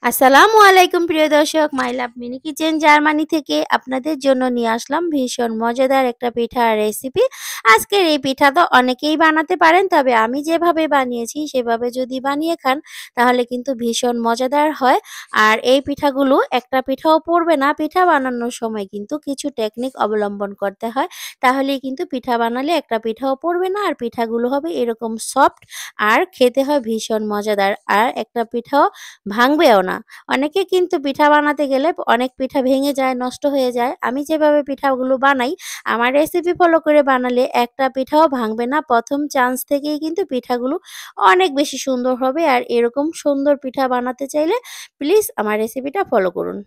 আসসালামু আলাইকুম প্রিয় দর্শক, মাই লাভ মিনি কিচেন জার্মানি থেকে আপনাদের জন্য নিয়ে আসলাম ভীষণ মজাদার একটা পিঠার রেসিপি। আজকের এই পিঠা তো অনেকেই বানাতে পারেন, তবে আমি যেভাবে বানিয়েছি সেভাবে যদি বানিয়ে খান তাহলে কিন্তু ভীষণ মজাদার হয়। আর এই পিঠাগুলো একটা পিঠাও পড়বে না। পিঠা বানানোর সময় কিন্তু কিছু টেকনিক অবলম্বন করতে হয়, তাহলেই কিন্তু পিঠা বানালে একটা পিঠাও পড়বে না আর পিঠাগুলো হবে এরকম সফট আর খেতে হয় ভীষণ মজাদার। আর একটা পিঠাও ভাঙবেও না। অনেকে কিন্তু পিঠা বানাতে গেলে অনেক পিঠা ভেঙে যায়, নষ্ট হয়ে যায়। আমি যেভাবে পিঠাগুলো বানাই, আমার রেসিপি ফলো করে বানালে একটা পিঠাও ভাঙবে না। ১ম চান্স থেকেই কিন্তু পিঠাগুলো অনেক বেশি সুন্দর হবে। আর এরকম সুন্দর পিঠা বানাতে চাইলে প্লিজ আমার রেসিপিটা ফলো করুন।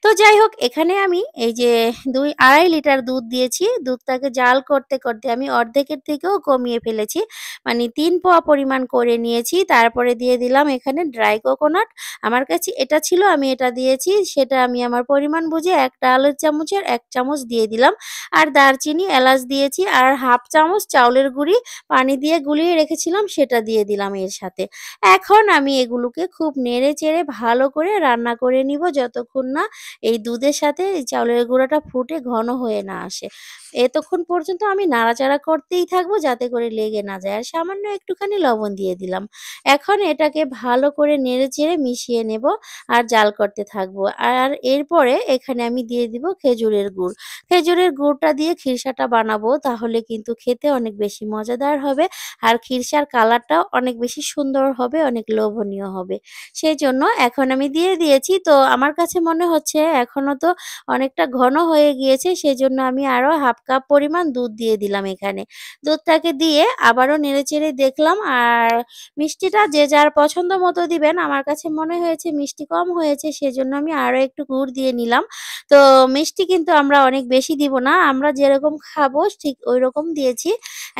তো যাই হোক, এখানে আমি এই যে ২-২.৫ লিটার দুধ দিয়েছি। দুধটাকে জাল করতে, করতে আমি অর্ধেকের থেকেও কমিয়ে ফেলেছি। মানে ৩ পোয়া পরিমাণ করে নিয়েছি। তারপরে দিয়ে দিলাম এখানে ড্রাই কোকোনাট। আমার কাছে এটা ছিল, আমি এটা দিয়েছি। সেটা আমি আমার পরিমাণ বুঝে ১ ডালের চামচের ১ চামচ দিয়ে দিলাম। আর দারচিনি, এলাচ দিয়েছি আর ১/২ চামচ চাউলের গুঁড়ি পানি দিয়ে গুলিয়ে রেখেছিলাম, সেটা দিয়ে দিলাম এর সাথে। এখন আমি এগুলোকে খুব নেড়ে চেড়ে ভালো করে রান্না করে নিব, যতক্ষণ না এই দুধের সাথে এই চাউলের গুঁড়াটা ফুটে ঘন হয়ে না আসে। এতক্ষণ পর্যন্ত আমি নাড়াচাড়া করতেই থাকবো যাতে করে লেগে না যায়। আর সামান্য একটুখানি লবণ দিয়ে দিলাম। এখন এটাকে ভালো করে নেড়েচেড়ে মিশিয়ে নেব আর জাল করতে থাকবো। আর এরপরে এখানে আমি দিয়ে দিব খেজুরের গুড়। খেজুরের গুড়টা দিয়ে খিরসাটা বানাবো, তাহলে কিন্তু খেতে অনেক বেশি মজাদার হবে। আর খিরসার কালারটাও অনেক বেশি সুন্দর হবে, অনেক লোভনীয় হবে। সেজন্য এখন আমি দিয়ে দিয়েছি। তো আমার কাছে মনে হচ্ছে এখনো তো অনেকটা ঘন হয়ে গিয়েছে, সেজন্য আমি আরো 1/2 কাপ পরিমাণ দুধ দিয়ে দিলাম এখানে। দুধটাকে দিয়ে আবারও নেড়েচেড়ে দেখলাম। আর মিষ্টিটা যে যার পছন্দ মতো দিবেন। আমার কাছে মনে হয়েছে মিষ্টি কম হয়েছে, সেজন্য আমি আরো একটু গুড় দিয়ে নিলাম। তো মিষ্টি কিন্তু আমরা অনেক বেশি দিব না। আমরা যেরকম খাবো ঠিক ঐরকম দিয়েছি।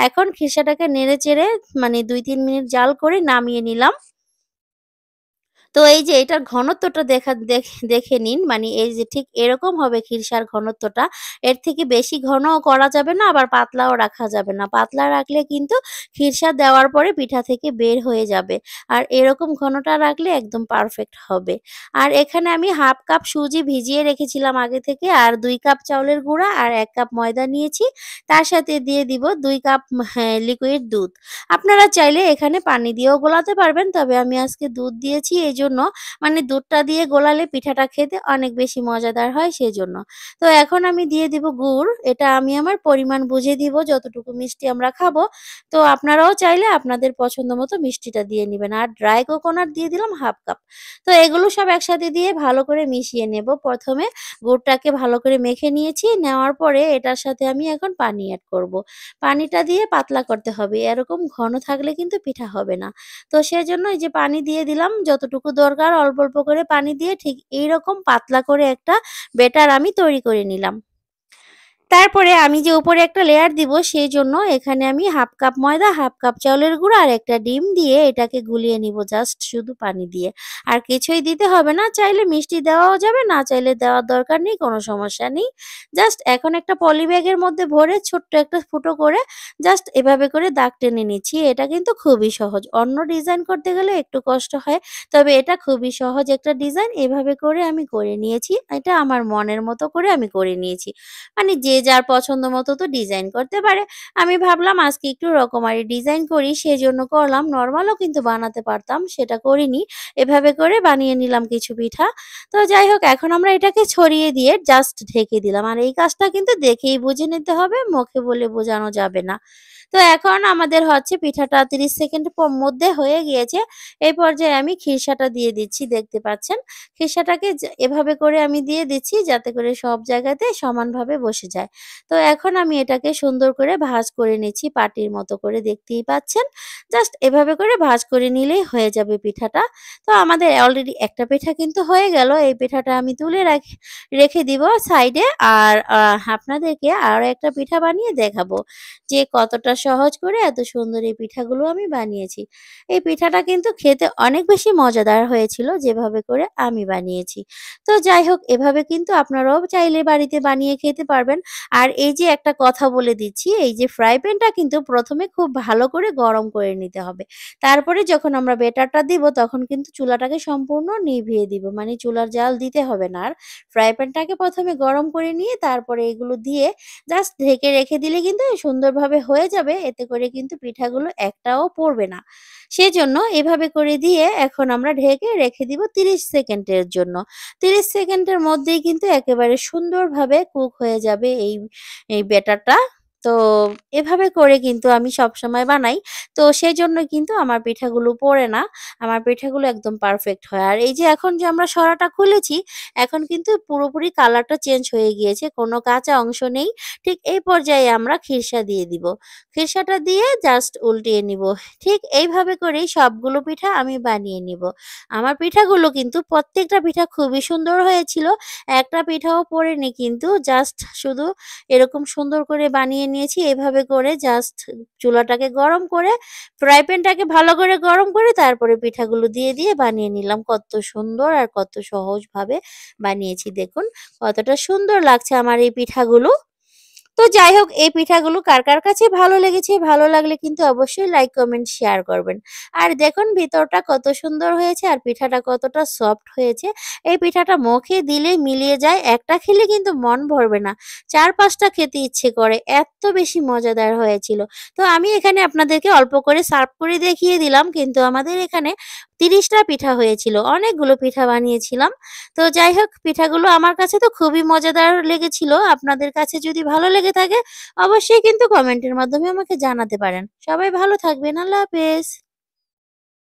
এখন খিরসাটাকে নেড়েচেড়ে মানে ২-৩ মিনিট জাল করে নামিয়ে নিলাম। তো এই যে এটার ঘনত্বটা দেখে নিন। মানে এই যে ঠিক এরকম হবে খিরসার ঘনত্বটা। এর থেকে বেশি ঘনও করা যাবে না, আবার পাতলাও রাখা যাবে না। পাতলা রাখলে কিন্তু খিরসা দেওয়ার পরে পিঠা থেকে বের হয়ে যাবে। আর এরকম ঘনটা রাখলে একদম পারফেক্ট হবে। আর এখানে আমি 1/2 কাপ সুজি ভিজিয়ে রেখেছিলাম আগে থেকে। আর ২ কাপ চাউলের গুঁড়া আর ১ কাপ ময়দা নিয়েছি। তার সাথে দিয়ে দিব ২ কাপ লিকুইড দুধ। আপনারা চাইলে এখানে পানি দিয়েও গোলাতে পারবেন, তবে আমি আজকে দুধ দিয়েছি এইজন্য, মানে দুধটা দিয়ে গোলালে পিঠাটা খেতে অনেক বেশি মজাদার হয় সেজন্য। তো এখন আমি দিয়ে দিব গুড়। এটা আমি আমার পরিমাণ বুঝে দিব, যতটুকু মিষ্টি আমরা খাবো। তো আপনারাও চাইলে আপনাদের পছন্দ মতো মিষ্টিটা দিয়ে নিবেন। আর ড্রাই কোকোনাট দিয়ে দিলাম 1/2 কাপ। তো এগুলো সব একসাথে দিয়ে ভালো করে মিশিয়ে নেব। ১ম এ গুড়টাকে ভালো করে মেখে নিয়েছি। নেওয়ার পরে এটার সাথে আমি এখন পানি এড করব। পানিটা দিয়ে পাতলা করতে হবে। এরকম ঘন থাকলে কিন্তু পিঠা হবে না। তো সেজন্য এই যে পানি দিয়ে দিলাম, যতটুকু দরকার অল্প, অল্প করে পানি দিয়ে ঠিক এইরকম পাতলা করে একটা ব্যাটার আমি তৈরি করে নিলাম। তারপরে আমি যে উপরে একটা লেয়ার দিব সেইজন্য এখানে আমি 1/2 কাপ ময়দা, 1/2 কাপ চাউলের গুঁড়া আর একটা ডিম দিয়ে এটাকে গুলিয়ে নিব জাস্ট শুধু পানি দিয়ে। আর কিছুই দিতে হবে না। চাইলে মিষ্টি দেওয়াও যাবে, না চাইলে দেওয়ার দরকার নেই, কোনো সমস্যা নেই। জাস্ট এখন একটা পলি ব্যাগের মধ্যে ভরে ছোট্ট একটা ফুটো করে জাস্ট এভাবে করে দাগ টেনে নিচ্ছি। এটা কিন্তু খুবই সহজ। অন্য ডিজাইন করতে গেলে একটু কষ্ট হয়। তবে এটা খুবই সহজ একটা ডিজাইন। এভাবে করে আমি করে নিয়েছি। এটা আমার মনের মতো করে আমি করে নিয়েছি। মানে যে যার পছন্দ মতো তো ডিজাইন করতে পারে। আমি ভাবলাম আজকে একটু রকমারি ডিজাইন করি, সেজন্য করলাম। নরমালও কিন্তু বানাতে পারতাম, সেটা করিনি। এভাবে করে বানিয়ে নিলাম কিছু পিঠা। তো যাই হোক, এখন আমরা এটাকে ছড়িয়ে দিয়ে জাস্ট ঢেকে দিলাম। আর এই কাজটা কিন্তু দেখেই বুঝে নিতে হবে, মুখে বলে বোঝানো যাবে না। তো এখন আমাদের হচ্ছে পিঠাটা ৩০ সেকেন্ড মধ্যে হয়ে গিয়েছে। এই পর্যায়ে আমি খিরসাটা দিয়ে দিচ্ছি, দেখতে পাচ্ছেন। খিরসাটাকে এভাবে করে আমি দিয়ে দিচ্ছি যাতে করে সব জায়গাতে সমানভাবে বসে যায়। তো এখন আমি এটাকে সুন্দর করে ভাঁজ করে নিচ্ছি পাটির মতো করে, দেখতেই পাচ্ছেন। জাস্ট এভাবে করে ভাঁজ করে নিলেই হয়ে যাবে পিঠাটা। তো আমাদের অলরেডি একটা পিঠা কিন্তু হয়ে গেল। এই পিঠাটা আমি তুলে রেখে দিব সাইডে। আর আপনাদেরকে আরো একটা পিঠা বানিয়ে দেখাবো যে কতটা সহজ করে এত সুন্দর এই পিঠাগুলো আমি বানিয়েছি। এই পিঠাটা কিন্তু খেতে অনেক বেশি মজাদার হয়েছিল যেভাবে করে আমি বানিয়েছি। তো যাই হোক এভাবে কিন্তু আপনারাও চাইলে বাড়িতে বানিয়ে খেতে পারবেন। আর এই যে একটা কথা বলে দিচ্ছি, এই যে ফ্রাই প্যানটা কিন্তু ১ম এ খুব ভালো করে গরম করে নিতে হবে। তারপরে যখন আমরা ব্যাটারটা দিব তখন কিন্তু চুলাটাকে সম্পূর্ণ নিভিয়ে দিব। মানে চুলার জাল দিতে হবে না আর। ফ্রাই প্যানটাকে ১ম এ গরম করে নিয়ে তারপরে এগুলো দিয়ে জাস্ট ঢেকে রেখে দিলে কিন্তু সুন্দরভাবে হয়ে যাবে। এতে করে কিন্তু পিঠাগুলো একটাও পড়বে না। সেজন্য এভাবে করে দিয়ে এখন আমরা ঢেকে রেখে দিব ৩০ সেকেন্ডের জন্য। ৩০ সেকেন্ডের মধ্যেই কিন্তু একেবারে সুন্দরভাবে কুক হয়ে যাবে এই ব্যাটারটা। তো এভাবে করে কিন্তু আমি সবসময় বানাই। তো সেজন্য কিন্তু আমার পিঠাগুলো পড়ে না। আমার পিঠাগুলো একদম পারফেক্ট হয়। আর এই যে এখন যে আমরা সরাটা খুলেছি, এখন কিন্তু পুরোপুরি কালারটা চেঞ্জ হয়ে গিয়েছে। কোনো কাঁচা অংশ নেই। ঠিক এই পর্যায়ে আমরা খিরসা দিয়ে দিব। খিরসাটা দিয়ে জাস্ট উল্টিয়ে নিব। ঠিক এইভাবে করেই সবগুলো পিঠা আমি বানিয়ে নিব। আমার পিঠাগুলো কিন্তু প্রত্যেকটা পিঠা খুবই সুন্দর হয়েছিল। একটা পিঠাও পড়েনি কিন্তু জাস্ট শুধু এরকম সুন্দর করে বানিয়ে নিয়েছি। এভাবে করে জাস্ট চুলাটাকে গরম করে ফ্রাই প্যানটাকে ভালো করে গরম করে তারপরে পিঠাগুলো দিয়ে বানিয়ে নিলাম। কত সুন্দর আর কত সহজভাবে বানিয়েছি দেখুন। কতটা সুন্দর লাগছে আমার এই পিঠাগুলো। তো যাই হোক এই পিঠাগুলো কার কাছে ভালো লেগেছে, ভালো লাগলে কিন্তু অবশ্যই লাইক, কমেন্ট, শেয়ার করবেন। আর দেখুন ভিতরটা কত সুন্দর হয়েছে আর পিঠাটা কতটা সফট হয়েছে। এই পিঠাটা মুখে দিলেই মিলিয়ে যায়। একটা খেলে কিন্তু মন ভরবে না। ৪-৫ টা খেতে ইচ্ছে করে। এত বেশি মজাদার হয়েছিল। তো আমি এখানে আপনাদেরকে অল্প করে সার্ভ করে দেখিয়ে দিলাম। কিন্তু আমাদের এখানে ৩০ টা পিঠা হয়েছিল। অনেকগুলো পিঠা বানিয়েছিলাম। তো যাই হোক পিঠাগুলো আমার কাছে তো খুবই মজাদার লেগেছিল। আপনাদের কাছে যদি ভালো লেগে থাকে অবশ্যই কিন্তু কমেন্টের মাধ্যমে আমাকে জানাতে পারেন। সবাই ভালো থাকবেন। আল্লাহ হাফেজ।